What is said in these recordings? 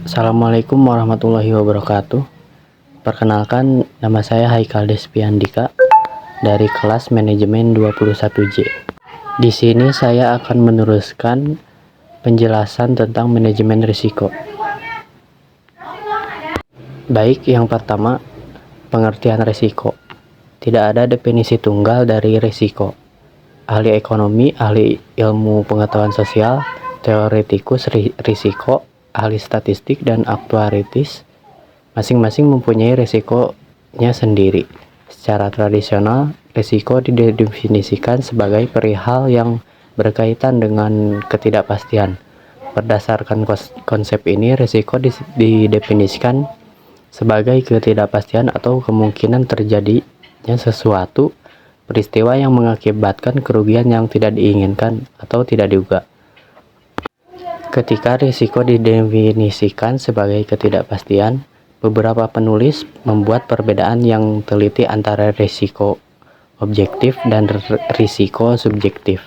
Assalamualaikum warahmatullahi wabarakatuh. Perkenalkan, nama saya Haikal Despiandika dari kelas manajemen 21J. Di sini saya akan meneruskan penjelasan tentang manajemen risiko. Baik, yang pertama, pengertian risiko. Tidak ada definisi tunggal dari risiko. Ahli ekonomi, ahli ilmu pengetahuan sosial, teoretikus risiko, ahli statistik, dan aktuaritis masing-masing mempunyai risikonya sendiri. Secara tradisional, risiko didefinisikan sebagai perihal yang berkaitan dengan ketidakpastian. Berdasarkan konsep ini, risiko didefinisikan sebagai ketidakpastian atau kemungkinan terjadinya sesuatu peristiwa yang mengakibatkan kerugian yang tidak diinginkan atau tidak diduga. Ketika risiko didefinisikan sebagai ketidakpastian, beberapa penulis membuat perbedaan yang teliti antara risiko objektif dan risiko subjektif.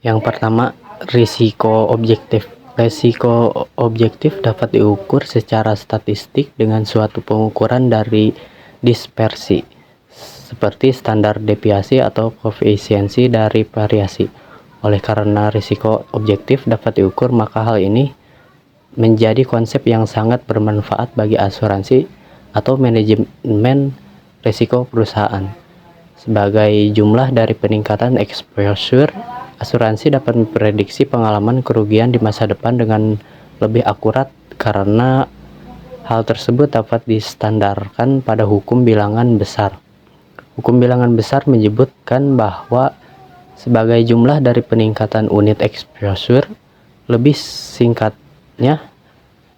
Yang pertama, risiko objektif. Risiko objektif dapat diukur secara statistik dengan suatu pengukuran dari dispersi, seperti standar deviasi atau koefisiensi dari variasi. Oleh karena risiko objektif dapat diukur, maka hal ini menjadi konsep yang sangat bermanfaat bagi asuransi atau manajemen risiko perusahaan. Sebagai jumlah dari peningkatan exposure, asuransi dapat memprediksi pengalaman kerugian di masa depan dengan lebih akurat karena hal tersebut dapat distandarkan pada hukum bilangan besar. Hukum bilangan besar menyebutkan bahwa sebagai jumlah dari peningkatan unit exposure, lebih singkatnya,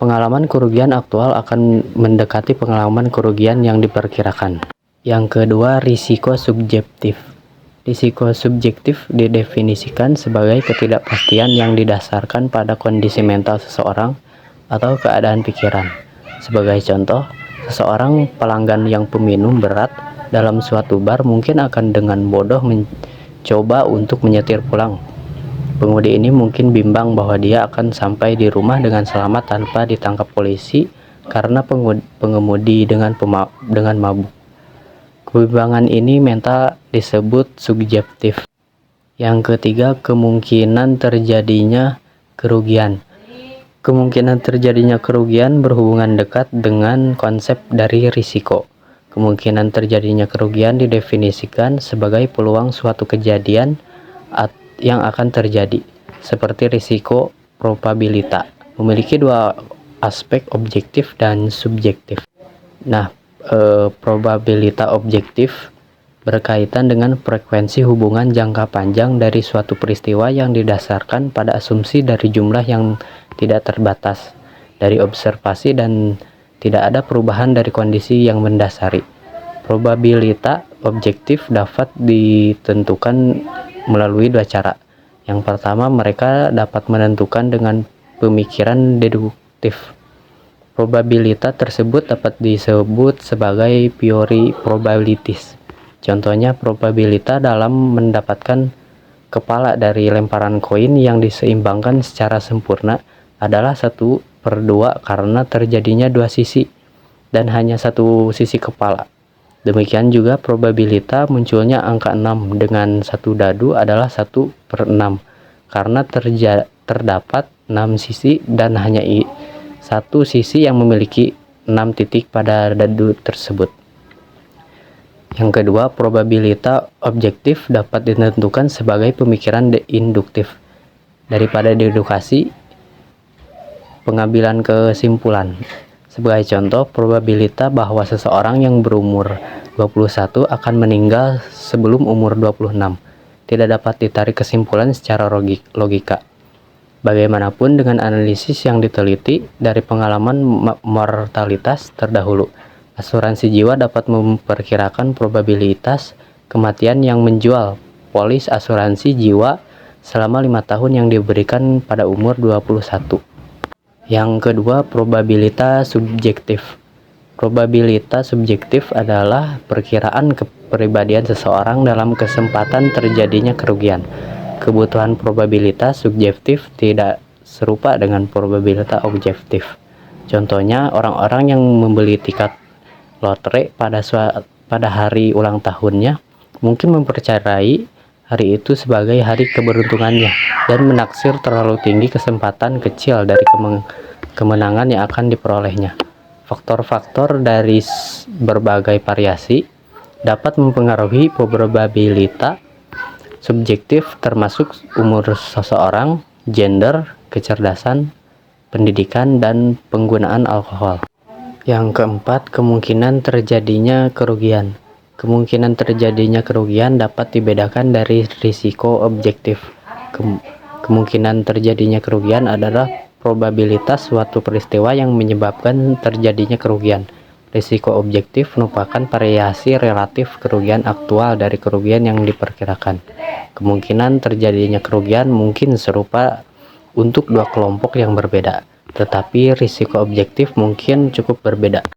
pengalaman kerugian aktual akan mendekati pengalaman kerugian yang diperkirakan. Yang kedua, risiko subjektif. Risiko subjektif didefinisikan sebagai ketidakpastian yang didasarkan pada kondisi mental seseorang atau keadaan pikiran. Sebagai contoh, seseorang pelanggan yang peminum berat dalam suatu bar mungkin akan dengan bodoh mencoba untuk menyetir pulang. Pengemudi ini mungkin bimbang bahwa dia akan sampai di rumah dengan selamat tanpa ditangkap polisi karena pengemudi dengan mabuk. Kebimbangan ini mental disebut subjektif. Yang ketiga, kemungkinan terjadinya kerugian. Kemungkinan terjadinya kerugian berhubungan dekat dengan konsep dari risiko. Kemungkinan terjadinya kerugian didefinisikan sebagai peluang suatu kejadian yang akan terjadi, seperti risiko probabilitas. Memiliki dua aspek, objektif dan subjektif. Nah, probabilitas objektif berkaitan dengan frekuensi hubungan jangka panjang dari suatu peristiwa yang didasarkan pada asumsi dari jumlah yang tidak terbatas dari observasi dan tidak ada perubahan dari kondisi yang mendasari. Probabilitas objektif dapat ditentukan melalui dua cara. Yang pertama, mereka dapat menentukan dengan pemikiran deduktif. Probabilitas tersebut dapat disebut sebagai priori probabilities. Contohnya, probabilitas dalam mendapatkan kepala dari lemparan koin yang diseimbangkan secara sempurna adalah 1/2 karena terjadinya dua sisi dan hanya satu sisi kepala. Demikian juga probabilitas munculnya angka 6 dengan satu dadu adalah 1/6 karena terdapat 6 sisi dan hanya satu sisi yang memiliki 6 titik pada dadu tersebut. Yang kedua, probabilitas objektif dapat ditentukan sebagai pemikiran induktif. Daripada dedukasi, pengambilan kesimpulan. Sebagai contoh, probabilitas bahwa seseorang yang berumur 21 akan meninggal sebelum umur 26 tidak dapat ditarik kesimpulan secara logika. Bagaimanapun, dengan analisis yang diteliti dari pengalaman mortalitas terdahulu, asuransi jiwa dapat memperkirakan probabilitas kematian yang menjual polis asuransi jiwa selama 5 tahun yang diberikan pada umur 21. Yang kedua, probabilitas subjektif. Probabilitas subjektif adalah perkiraan kepribadian seseorang dalam kesempatan terjadinya kerugian. Kebutuhan probabilitas subjektif tidak serupa dengan probabilitas objektif. Contohnya, orang-orang yang membeli tiket lotre pada hari ulang tahunnya mungkin mempercayai hari itu sebagai hari keberuntungannya dan menaksir terlalu tinggi kesempatan kecil dari kemenangan yang akan diperolehnya. Faktor-faktor dari berbagai variasi dapat mempengaruhi probabilitas subjektif, termasuk umur seseorang, gender, kecerdasan, pendidikan, dan penggunaan alkohol. Yang keempat, kemungkinan terjadinya kerugian. Kemungkinan terjadinya kerugian dapat dibedakan dari risiko objektif. Kemungkinan terjadinya kerugian adalah probabilitas suatu peristiwa yang menyebabkan terjadinya kerugian. Risiko objektif merupakan variasi relatif kerugian aktual dari kerugian yang diperkirakan. Kemungkinan terjadinya kerugian mungkin serupa untuk dua kelompok yang berbeda, tetapi risiko objektif mungkin cukup berbeda.